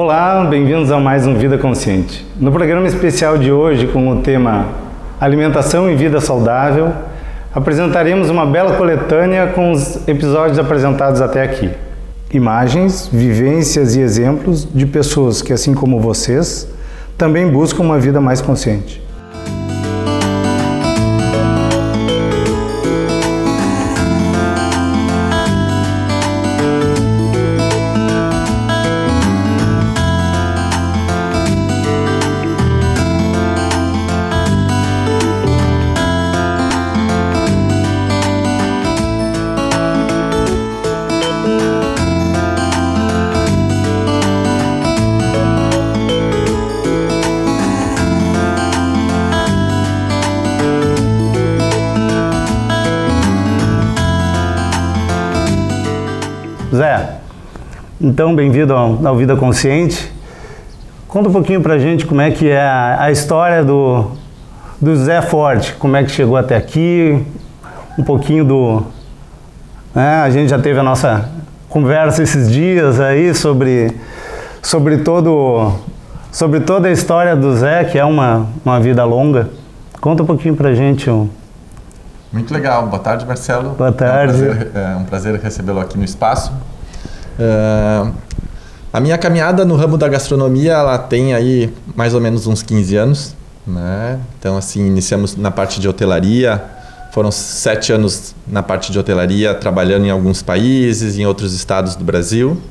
Olá, bem-vindos a mais um Vida Consciente. No programa especial de hoje, com o tema Alimentação e Vida Saudável, apresentaremos uma bela coletânea com os episódios apresentados até aqui. Imagens, vivências e exemplos de pessoas que, assim como vocês, também buscam uma vida mais consciente. Zé, então bem-vindo ao Vida Consciente. Conta um pouquinho pra gente como é que é a história do Zé Forte, como é que chegou até aqui, um pouquinho do... a gente já teve a nossa conversa esses dias aí sobre toda a história do Zé, que é uma vida longa. Conta um pouquinho pra gente. Muito legal. Boa tarde, Marcelo. Boa tarde. É um prazer recebê-lo aqui no espaço. A minha caminhada no ramo da gastronomia, ela tem aí mais ou menos uns 15 anos, né? Então, assim, iniciamos na parte de hotelaria. Foram 7 anos na parte de hotelaria, trabalhando em alguns países, em outros estados do Brasil.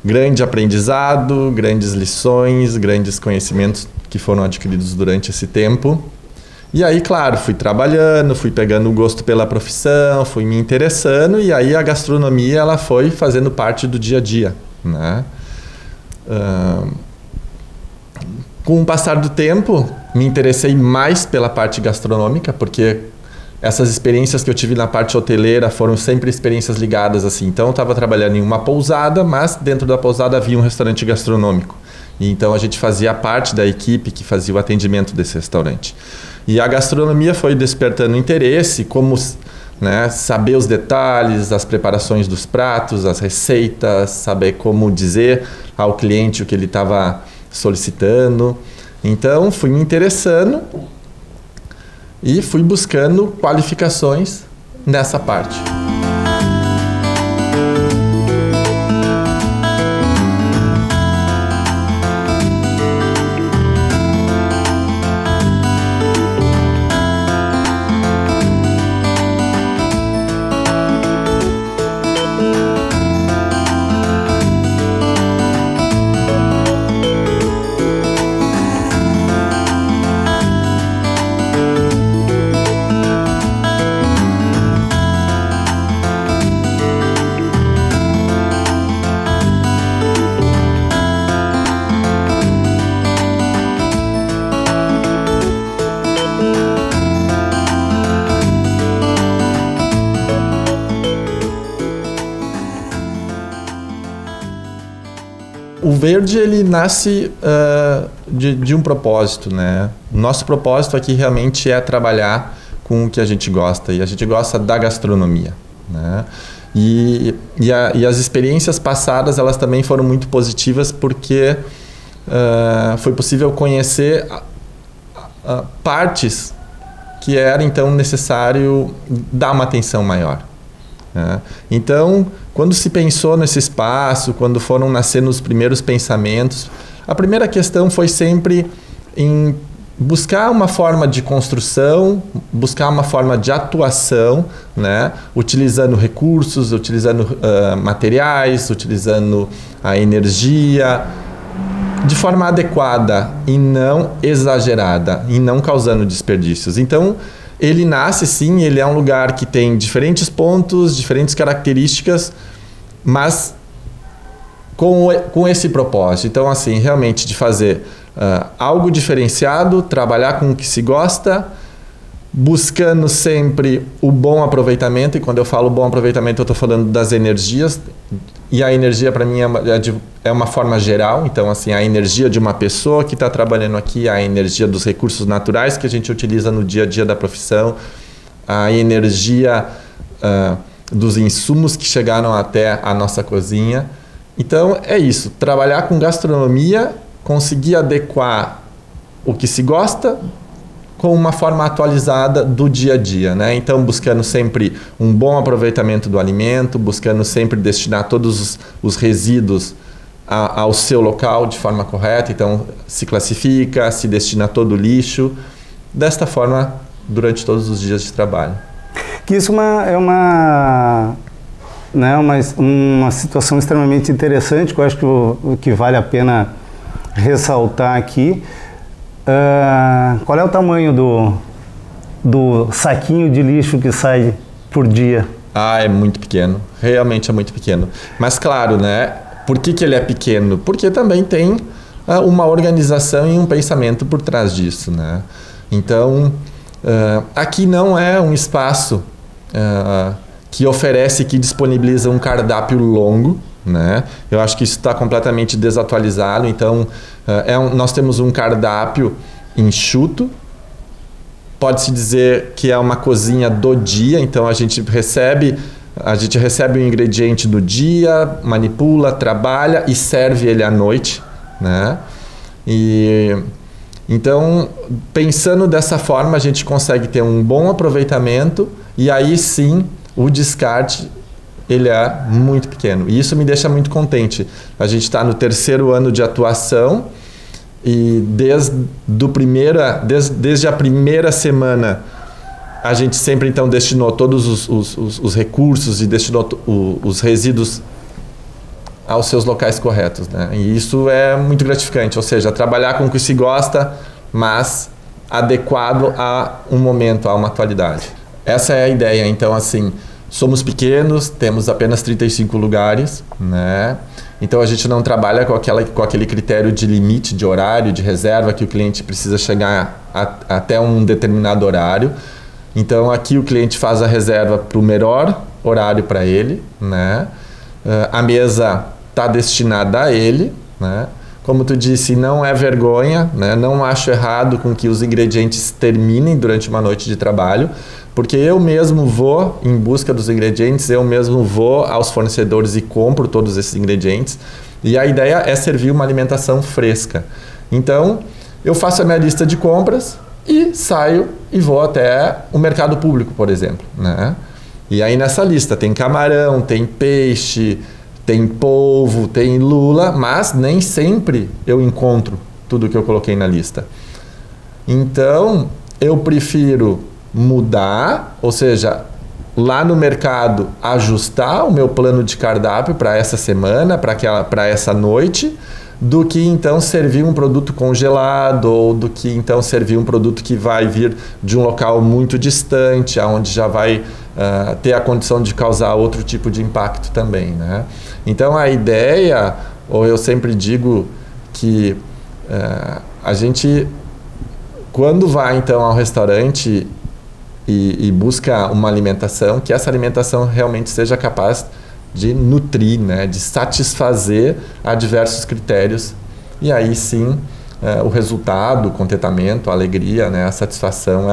Grande aprendizado, grandes lições, grandes conhecimentos que foram adquiridos durante esse tempo. E aí, claro, fui trabalhando, fui pegando o gosto pela profissão, fui me interessando, e aí a gastronomia ela foi fazendo parte do dia a dia, né? Com o passar do tempo, me interessei mais pela parte gastronômica, porque essas experiências que eu tive na parte hoteleira foram sempre experiências ligadas assim. Então, eu estava trabalhando em uma pousada, mas dentro da pousada havia um restaurante gastronômico. E então, a gente fazia parte da equipe que fazia o atendimento desse restaurante. E a gastronomia foi despertando interesse, como, né, saber os detalhes, as preparações dos pratos, as receitas, saber como dizer ao cliente o que ele estava solicitando. Então, fui me interessando e fui buscando qualificações nessa parte. O verde, ele nasce de um propósito, né? O nosso propósito aqui realmente é trabalhar com o que a gente gosta, e a gente gosta da gastronomia, né? E as experiências passadas, elas também foram muito positivas, porque foi possível conhecer partes que era então necessário dar uma atenção maior. Então, quando se pensou nesse espaço, quando foram nascendo os primeiros pensamentos, a primeira questão foi sempre em buscar uma forma de construção, buscar uma forma de atuação, né? Utilizando recursos, utilizando materiais, utilizando a energia, de forma adequada e não exagerada, e não causando desperdícios. Então, ele nasce sim, ele é um lugar que tem diferentes pontos, diferentes características, mas com esse propósito. Então, assim, realmente de fazer algo diferenciado, trabalhar com o que se gosta, buscando sempre o bom aproveitamento. E quando eu falo bom aproveitamento, eu estou falando das energias. E a energia, para mim, é uma forma geral. Então, assim, a energia de uma pessoa que está trabalhando aqui, a energia dos recursos naturais que a gente utiliza no dia a dia da profissão, a energia dos insumos que chegaram até a nossa cozinha. Então é isso, trabalhar com gastronomia, conseguir adequar o que se gosta com uma forma atualizada do dia a dia, né? Então buscando sempre um bom aproveitamento do alimento, buscando sempre destinar todos os resíduos ao seu local de forma correta, então se classifica, se destina todo o lixo, desta forma durante todos os dias de trabalho. Que isso é uma situação extremamente interessante, que eu acho que vale a pena ressaltar aqui. Qual é o tamanho do saquinho de lixo que sai por dia? É muito pequeno, realmente é muito pequeno. Mas claro, né? Por que ele é pequeno? Porque também tem uma organização e um pensamento por trás disso, né? Então, aqui não é um espaço que oferece, que disponibiliza um cardápio longo, né? Eu acho que isso está completamente desatualizado. Então, nós temos um cardápio enxuto. Pode-se dizer que é uma cozinha do dia. Então, a gente recebe o ingrediente do dia, manipula, trabalha e serve ele à noite, né? Então, pensando dessa forma, a gente consegue ter um bom aproveitamento e aí sim o descarte ele é muito pequeno. E isso me deixa muito contente. A gente está no 3º ano de atuação e desde a primeira semana a gente sempre então destinou todos os recursos e destinou os resíduos aos seus locais corretos, né? E isso é muito gratificante, ou seja, trabalhar com o que se gosta, mas adequado a um momento, a uma atualidade. Essa é a ideia. Então, assim, somos pequenos, temos apenas 35 lugares, né? Então a gente não trabalha com aquele critério de limite de horário, de reserva, que o cliente precisa chegar até um determinado horário. Então aqui o cliente faz a reserva para o melhor horário para ele, né? A mesa está destinada a ele, né? Como tu disse, não é vergonha, né? Não acho errado com que os ingredientes terminem durante uma noite de trabalho, porque eu mesmo vou em busca dos ingredientes, eu mesmo vou aos fornecedores e compro todos esses ingredientes. E a ideia é servir uma alimentação fresca. Então, eu faço a minha lista de compras e saio e vou até o mercado público, por exemplo, né? E aí nessa lista tem camarão, tem peixe, tem polvo, tem lula, mas nem sempre eu encontro tudo que eu coloquei na lista. Então, eu prefiro mudar, ou seja, lá no mercado ajustar o meu plano de cardápio para essa semana, para essa noite, do que então servir um produto congelado ou do que então servir um produto que vai vir de um local muito distante, onde já vai ter a condição de causar outro tipo de impacto também, né? Então a ideia, ou eu sempre digo que a gente, quando vai então ao restaurante e busca uma alimentação, que essa alimentação realmente seja capaz de nutrir, né, de satisfazer a diversos critérios. E aí sim, o resultado, o contentamento, a alegria, né, a satisfação,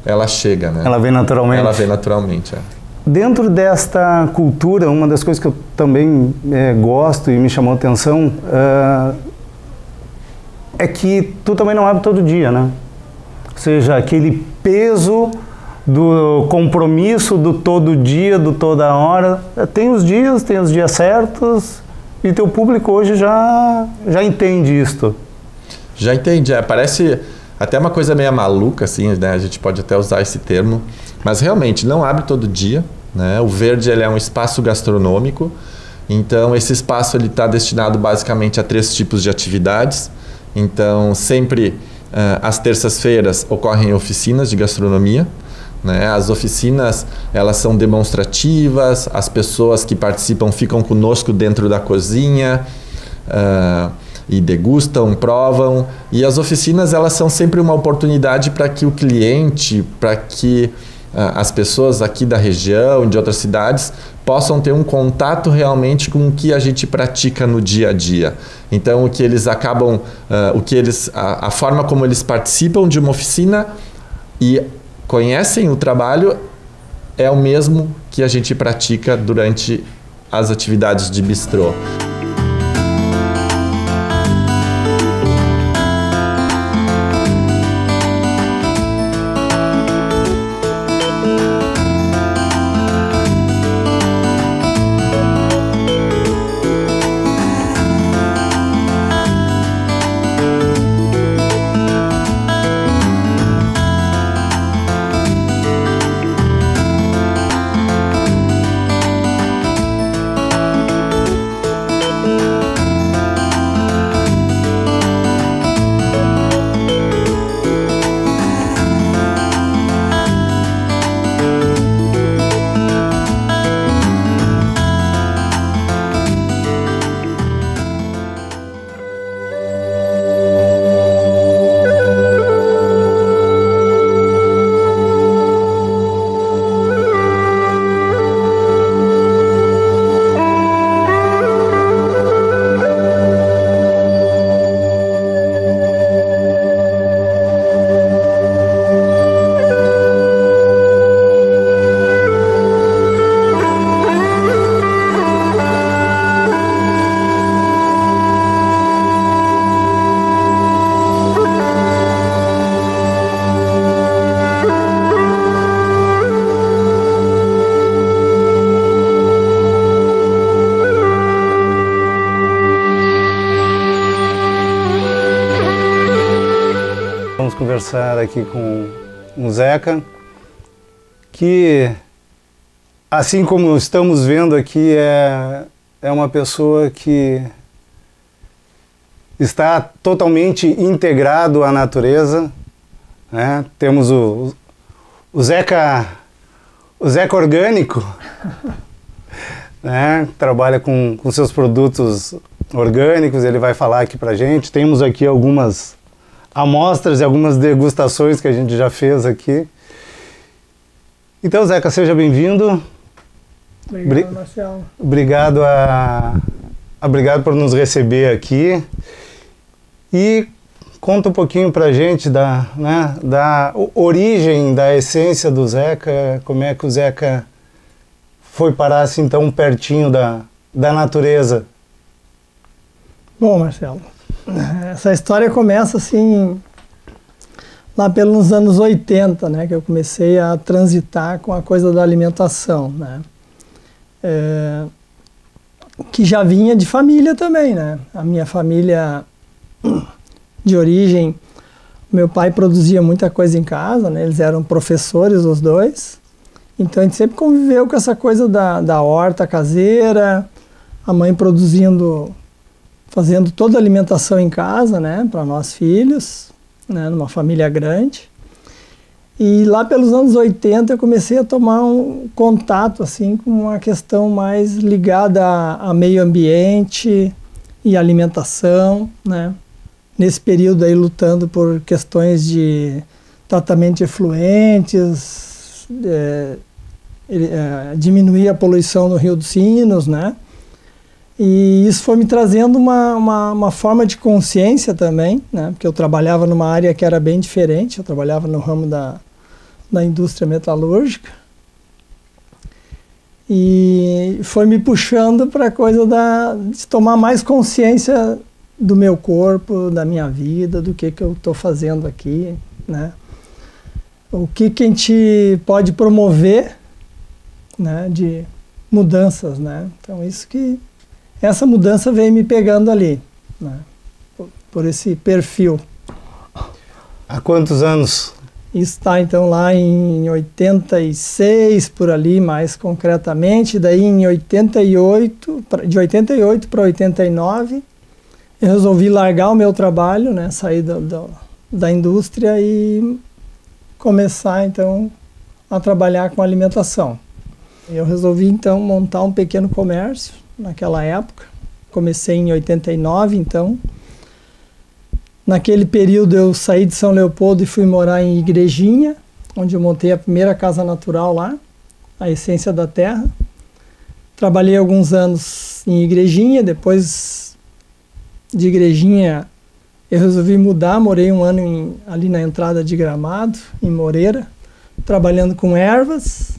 ela chega, né? Ela vem naturalmente. Ela vem naturalmente, Dentro desta cultura, uma das coisas que eu também gosto e me chamou a atenção é que tu também não abre todo dia, né? Ou seja, aquele peso do compromisso do todo dia, do toda hora. Tem os dias certos e teu público hoje já entende isto. Já entende, parece até uma coisa meio maluca, assim, né? A gente pode até usar esse termo, mas realmente não abre todo dia, né? O Verde ele é um espaço gastronômico, então esse espaço ele está destinado basicamente a 3 tipos de atividades. Então sempre às terças-feiras ocorrem oficinas de gastronomia, né? As oficinas elas são demonstrativas, as pessoas que participam ficam conosco dentro da cozinha e degustam, provam, e as oficinas elas são sempre uma oportunidade para que o cliente, para que as pessoas aqui da região, de outras cidades, possam ter um contato realmente com o que a gente pratica no dia a dia. Então o que eles acabam, a forma como eles participam de uma oficina e conhecem o trabalho é o mesmo que a gente pratica durante as atividades de bistrô. Vamos conversar aqui com o Zeca, que, assim como estamos vendo aqui, é uma pessoa que está totalmente integrado à natureza, né? Temos o Zeca orgânico, né? Trabalha com seus produtos orgânicos, ele vai falar aqui pra gente. Temos aqui algumas amostras e algumas degustações que a gente já fez aqui. Então, Zeca, seja bem-vindo. Obrigado, Marcelo. Obrigado por nos receber aqui. E conta um pouquinho pra gente da origem, da essência do Zeca, como é que o Zeca foi parar assim tão pertinho da natureza. Bom, Marcelo, essa história começa assim lá pelos anos 80, né, que eu comecei a transitar com a coisa da alimentação, né, que já vinha de família também, né. A minha família de origem, meu pai produzia muita coisa em casa, né, eles eram professores os dois, então a gente sempre conviveu com essa coisa da horta caseira, a mãe produzindo, fazendo toda a alimentação em casa, né, para nós filhos, né, numa família grande. E lá pelos anos 80 eu comecei a tomar um contato assim com uma questão mais ligada a meio ambiente e alimentação, né. Nesse período aí lutando por questões de tratamento de efluentes, diminuir a poluição no Rio dos Sinos, né. E isso foi me trazendo uma forma de consciência também, né? Porque eu trabalhava numa área que era bem diferente, eu trabalhava no ramo da indústria metalúrgica. E foi me puxando para a coisa de tomar mais consciência do meu corpo, da minha vida, do que eu estou fazendo aqui, né? O que a gente pode promover, né? De mudanças, né? Então essa mudança veio me pegando ali, né, por esse perfil. Há quantos anos? Isso está então lá em 86, por ali, mais concretamente. Daí em 88, de 88 para 89, eu resolvi largar o meu trabalho, né, sair da indústria e começar então a trabalhar com alimentação. Eu resolvi então montar um pequeno comércio. Naquela época, comecei em 89, então. Naquele período eu saí de São Leopoldo e fui morar em Igrejinha, onde eu montei a primeira casa natural lá, a Essência da Terra. Trabalhei alguns anos em Igrejinha, depois de Igrejinha eu resolvi mudar, morei um ano ali na entrada de Gramado, em Moreira, trabalhando com ervas,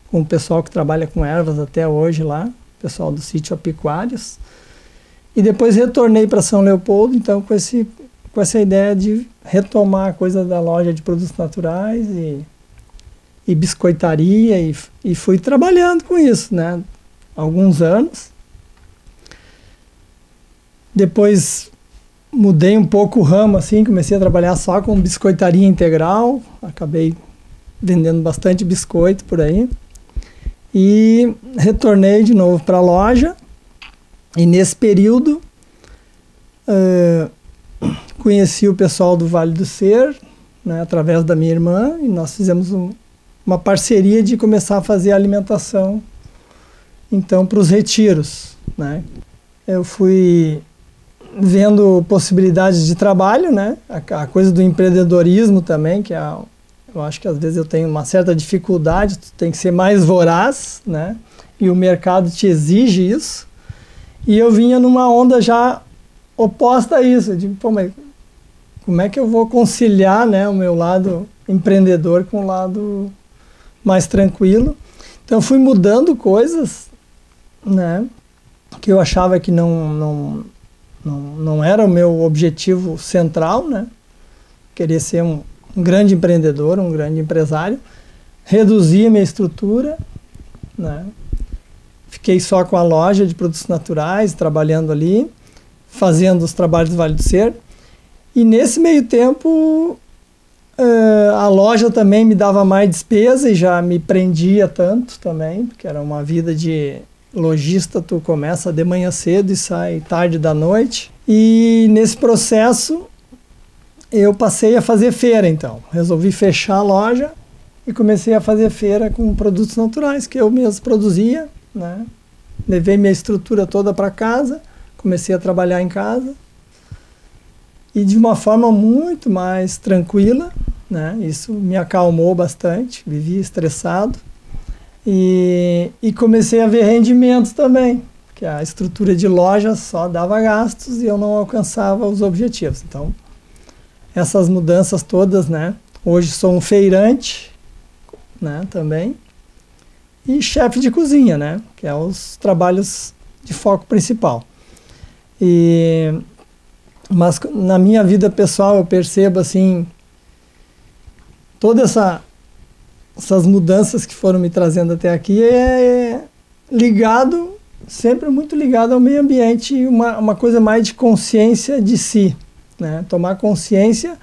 com o pessoal que trabalha com ervas até hoje lá. pessoal do sítio Apiquários. E depois retornei para São Leopoldo, então com essa ideia de retomar a coisa da loja de produtos naturais e biscoitaria, e fui trabalhando com isso, né? Alguns anos. Depois mudei um pouco o ramo, assim, comecei a trabalhar só com biscoitaria integral, acabei vendendo bastante biscoito por aí. E retornei de novo para a loja, e nesse período conheci o pessoal do Vale do Ser, né, através da minha irmã, e nós fizemos uma parceria de começar a fazer alimentação, então, para os retiros, né. Eu fui vendo possibilidades de trabalho, né, a coisa do empreendedorismo também, que eu acho que às vezes eu tenho uma certa dificuldade, tu tem que ser mais voraz, né, e o mercado te exige isso, e eu vinha numa onda já oposta a isso, eu digo, pô, mas como é que eu vou conciliar, né, o meu lado empreendedor com o lado mais tranquilo? Então fui mudando coisas, né, que eu achava que não era o meu objetivo central, né, queria ser um grande empreendedor, um grande empresário, reduzi a minha estrutura, né, fiquei só com a loja de produtos naturais, trabalhando ali, fazendo os trabalhos do Vale do Ser. E nesse meio tempo, a loja também me dava mais despesa e já me prendia tanto também, porque era uma vida de lojista, tu começa de manhã cedo e sai tarde da noite. E nesse processo, eu passei a fazer feira, então. Resolvi fechar a loja e comecei a fazer feira com produtos naturais, que eu mesmo produzia, né? Levei minha estrutura toda para casa, comecei a trabalhar em casa. E de uma forma muito mais tranquila, né? Isso me acalmou bastante, vivia estressado. E comecei a ver rendimentos também, porque a estrutura de loja só dava gastos e eu não alcançava os objetivos. Então, essas mudanças todas, né? Hoje sou um feirante, né? Também. E chefe de cozinha, né? Que é os trabalhos de foco principal. Mas na minha vida pessoal eu percebo assim, todas essas mudanças que foram me trazendo até aqui sempre muito ligado ao meio ambiente e uma coisa mais de consciência de si, né? Tomar consciência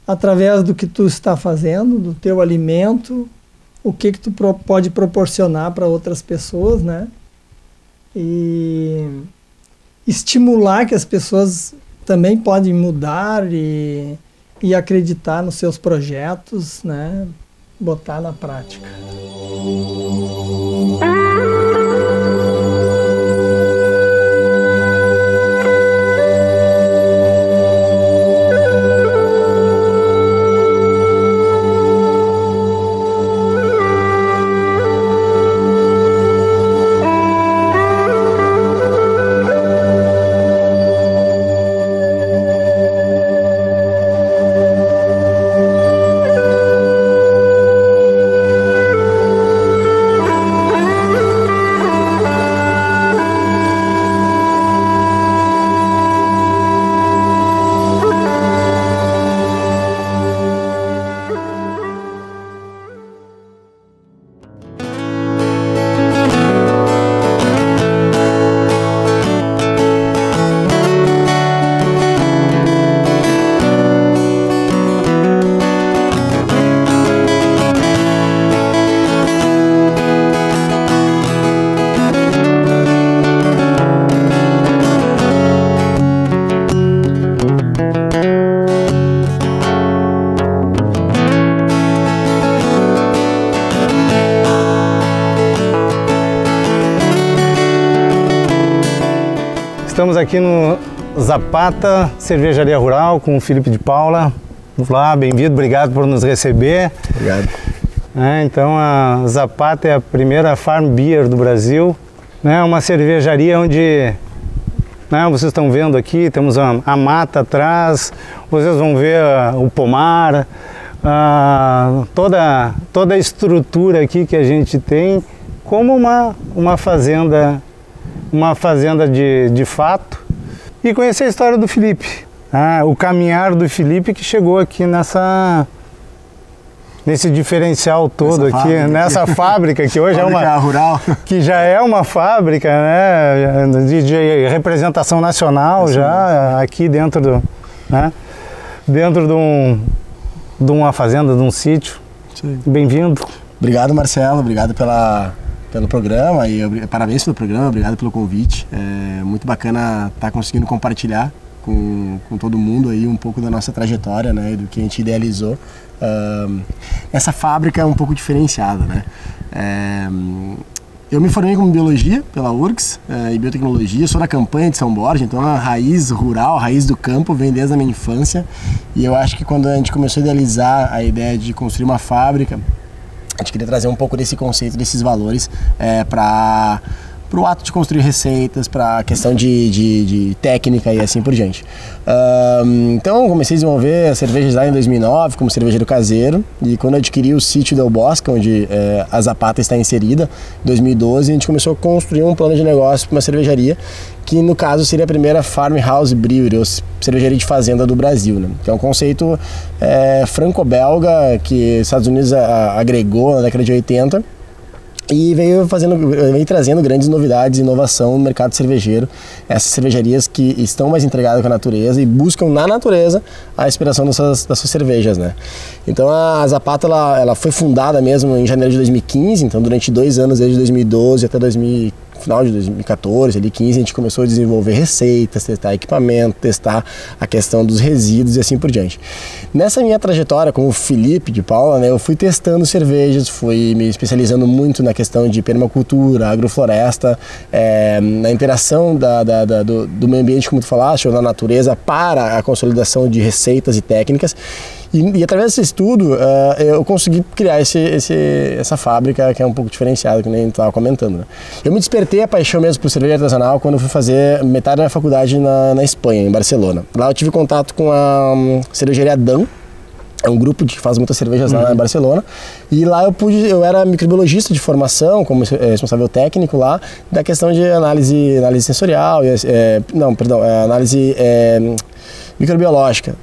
através do que tu está fazendo, do teu alimento, o que tu pode proporcionar para outras pessoas, né? E estimular que as pessoas também podem mudar e acreditar nos seus projetos, né? Botar na prática. Estamos aqui no Zapata Cervejaria Rural com o Felipe de Paula. Olá, bem-vindo, obrigado por nos receber. Obrigado. Então a Zapata é a primeira farm beer do Brasil, né? Uma cervejaria onde, né, vocês estão vendo aqui, temos a mata atrás, vocês vão ver o pomar, toda a estrutura aqui que a gente tem como uma fazenda de fato, e conhecer a história do Felipe, o caminhar do Felipe que chegou aqui nesse diferencial todo nessa fábrica que hoje fábrica rural, que já é uma fábrica, né, de representação nacional já aqui dentro de uma fazenda, de um sítio. Bem-vindo. Obrigado, Marcelo, obrigado pelo programa e parabéns pelo programa, obrigado pelo convite. É muito bacana estar conseguindo compartilhar com todo mundo aí um pouco da nossa trajetória, né, do que a gente idealizou. Essa fábrica é um pouco diferenciada, né? Eu me formei como biologia pela URGS e biotecnologia, sou da campanha de São Borja, então a raiz rural, a raiz do campo vem desde a minha infância, e eu acho que quando a gente começou a idealizar a ideia de construir uma fábrica, a gente queria trazer um pouco desse conceito, desses valores para o ato de construir receitas, para a questão de técnica e assim por diante. Então comecei a desenvolver cervejas lá em 2009 como cervejeiro caseiro, e quando eu adquiri o sítio Del Bosque, onde a Zapata está inserida, em 2012, a gente começou a construir um plano de negócio para uma cervejaria, que no caso seria a primeira Farmhouse Brewery, ou cervejaria de fazenda do Brasil, né? Que é um conceito franco-belga que os Estados Unidos agregou na década de 80, e veio trazendo grandes novidades e inovação no mercado cervejeiro. Essas cervejarias que estão mais entregadas com a natureza e buscam na natureza a inspiração das suas cervejas, né? Então a Zapata ela foi fundada mesmo em janeiro de 2015, então durante 2 anos, desde 2012 até final de 2014, ali 15, a gente começou a desenvolver receitas, testar equipamento, testar a questão dos resíduos e assim por diante. Nessa minha trajetória com o Felipe de Paula, né, eu fui testando cervejas, fui me especializando muito na questão de permacultura, agrofloresta, na interação do meio ambiente, como tu falaste, ou na natureza, para a consolidação de receitas e técnicas. E através desse estudo, eu consegui criar essa fábrica que é um pouco diferenciada, que nem a gente estava comentando, né? Eu me despertei a paixão mesmo por cerveja artesanal quando eu fui fazer metade da faculdade na Espanha, em Barcelona. Lá eu tive contato com a cervejaria Dan, é um grupo que faz muitas cervejas lá em Barcelona, e lá eu era microbiologista de formação, como responsável técnico lá, da questão de análise sensorial, análise microbiológica,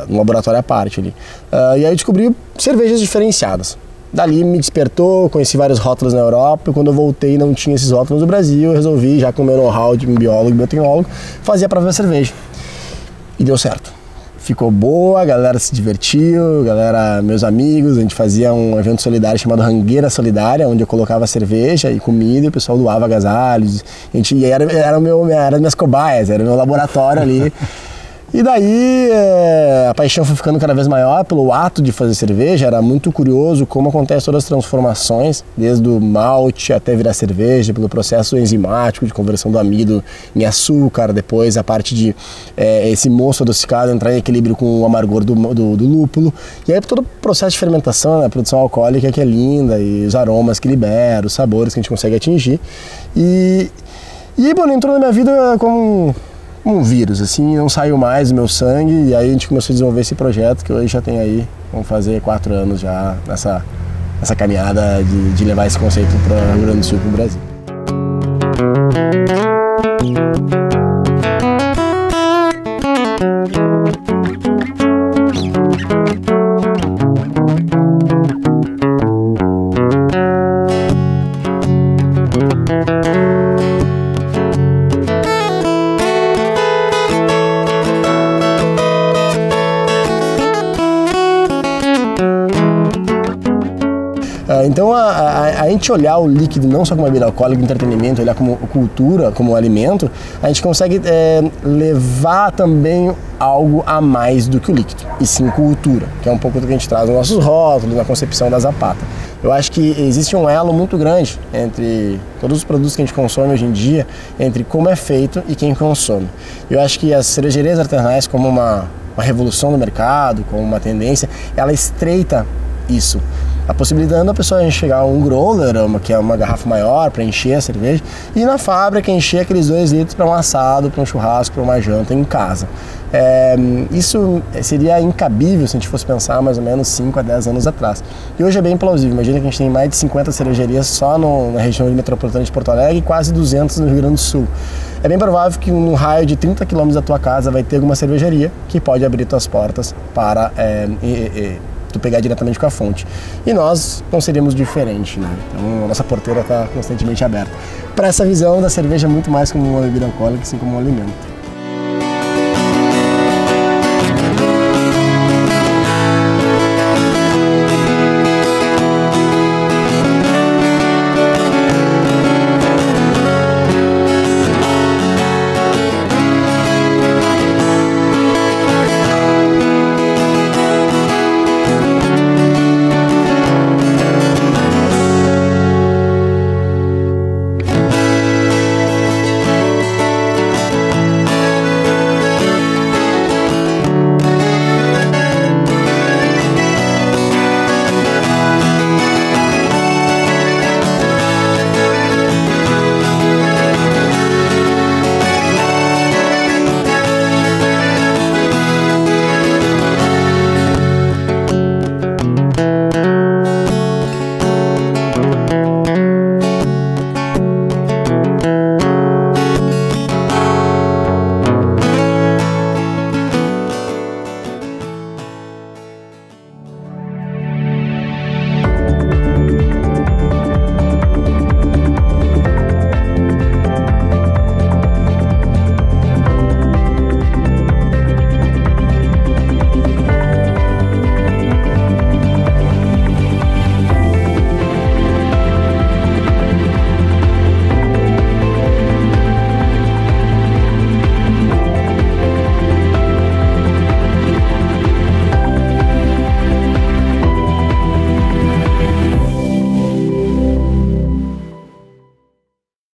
no laboratório à parte ali. E aí eu descobri cervejas diferenciadas. Dali me despertou, conheci vários rótulos na Europa, e quando eu voltei não tinha esses rótulos no Brasil, eu resolvi, já com o meu know-how de biólogo e biotecnólogo, fazer a própria cerveja. E deu certo. Ficou boa, a galera se divertiu, meus amigos, a gente fazia um evento solidário chamado Rangueira Solidária, onde eu colocava cerveja e comida e o pessoal doava agasalhos. Eram minhas cobaias, era o meu laboratório ali. E daí a paixão foi ficando cada vez maior pelo ato de fazer cerveja. Era muito curioso como acontecem todas as transformações, desde o malte até virar cerveja, pelo processo enzimático de conversão do amido em açúcar, depois a parte de esse mosto adocicado entrar em equilíbrio com o amargor do lúpulo, e aí todo o processo de fermentação, a produção alcoólica que é linda, e os aromas que libera, os sabores que a gente consegue atingir. E bom, entrou na minha vida como um vírus, assim, não saiu mais do meu sangue, e aí a gente começou a desenvolver esse projeto que hoje já tem aí, vamos fazer 4 anos já nessa caminhada de levar esse conceito para o Rio Grande do Sul, para o Brasil. Então a gente olhar o líquido não só como bebida alcoólica, entretenimento, olhar como cultura, como alimento, a gente consegue levar também algo a mais do que o líquido, e sim cultura, que é um pouco do que a gente traz nos nossos rótulos, na concepção da Zapata. Eu acho que existe um elo muito grande entre todos os produtos que a gente consome hoje em dia, entre como é feito e quem consome. Eu acho que as cervejarias artesanais, como uma revolução no mercado, como uma tendência, ela estreita isso. possibilitando a pessoa enxergar um growler, que é uma garrafa maior para encher a cerveja, e na fábrica encher aqueles 2 litros para um assado, para um churrasco, para uma janta em casa. Isso seria incabível se a gente fosse pensar mais ou menos 5 a 10 anos atrás. E hoje é bem plausível. Imagina que a gente tem mais de 50 cervejarias só na região metropolitana de Porto Alegre e quase 200 no Rio Grande do Sul. É bem provável que no raio de 30 km da tua casa vai ter alguma cervejaria que pode abrir tuas portas para tu pegar diretamente com a fonte. E nós não seríamos diferentes, né? Então a nossa porteira está constantemente aberta para essa visão da cerveja muito mais como uma bebida alcoólica, assim como um alimento.